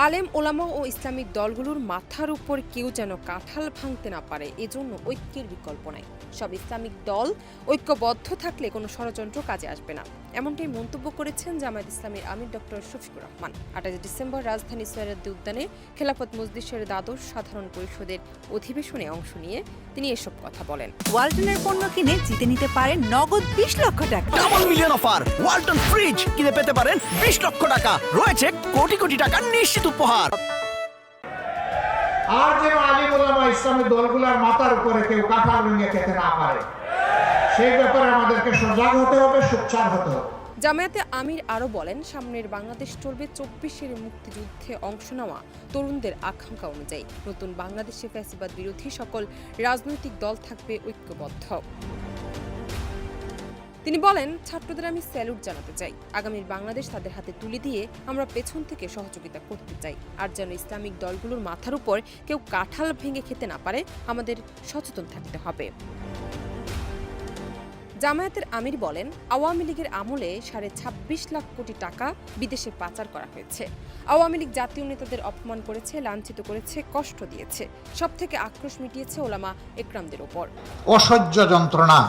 আলেম ওলামা ও ইসলামিক দলগুলোর মাথার উপর কেউ যেন কাঁঠাল ভাঙতে না পারে, এজন্য ঐক্যের বিকল্প নাই। সব ইসলামিক দল ঐক্যবদ্ধ থাকলে কোনো ষড়যন্ত্র কাজে আসবে না, এমনটাই মন্তব্য করেছেন জামায়াত ইসলামীর আমির ডক্টর শফিকুর রহমান। 28 ডিসেম্বর রাজধানী সোহরাওয়ার্দী উদ্যানে খেলাফত মজলিসের দ্বাদশ সাধারণ পরিষদের অধিবেশনে অংশ নিয়ে তিনি এসব কথা বলেন। ওয়ালটনের পণ্য কিনে জিতে নিতে পারেন নগদ 20 লক্ষ টাকা। Double million offer, Walton fridge কিনে পেতে পারেন 20 লক্ষ টাকা। রয়েছে কোটি কোটি টাকার নিশ্চিত উপহার। আর যেন আলিম ওলামা ইসলামের দলগুলোর মাথার উপরে কেউ কাঁঠাল ভেঙে খেতে না পারে, সেই ব্যাপারে আমাদেরকে সজাগ হতে হবে, সোচ্চার হতে হবে। জামায়াতে আমির আরও বলেন, সামনের বাংলাদেশ চলবে 24-এর মুক্তিযুদ্ধে অংশ নেওয়া তরুণদের আকাঙ্ক্ষা অনুযায়ী। নতুন বাংলাদেশে ফ্যাসিবাদ বিরোধী সকল রাজনৈতিক দল থাকবে ঐক্যবদ্ধ। তিনি বলেন, ছাত্রদের আমি স্যালুট জানাতে চাই। আগামীর বাংলাদেশ তাদের হাতে তুলে দিয়ে আমরা পেছন থেকে সহযোগিতা করতে চাই। আর যেন ইসলামিক দলগুলোর মাথার উপর কেউ কাঁঠাল ভেঙে খেতে না পারে, আমাদের সচেতন থাকতে হবে। জামায়াতের আমির বলেন, আওয়ামী লীগের আমলে 26.5 লাখ কোটি টাকা বিদেশে পাচার করা হয়েছে। আওয়ামী লীগ জাতীয় নেতাদের অপমান করেছে, লাঞ্ছিত করেছে, কষ্ট দিয়েছে। সবথেকে আক্রোশ মিটিয়েছে ওলামা একরামদের ওপর। অসহ্য যন্ত্রণা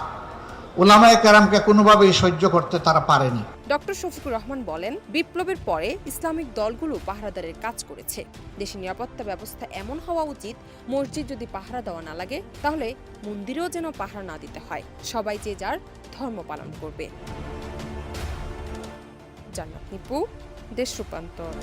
ওলামায়ে কেরামকে কোনোভাবেই সহ্য করতে তারা পারেনি। ডক্টর শফিকুর রহমান বলেন, বিপ্লবের পরে ইসলামিক দলগুলো পাহারাদারের কাজ করেছে। দেশের নিরাপত্তা ব্যবস্থা এমন হওয়া উচিত, মসজিদ যদি পাহারা দেওয়া না লাগে, তাহলে মন্দিরেও যেন পাহারা না দিতে হয়। সবাই যে যার ধর্ম পালন করবে। জান্নাত নিপু, দেশ রূপান্তর।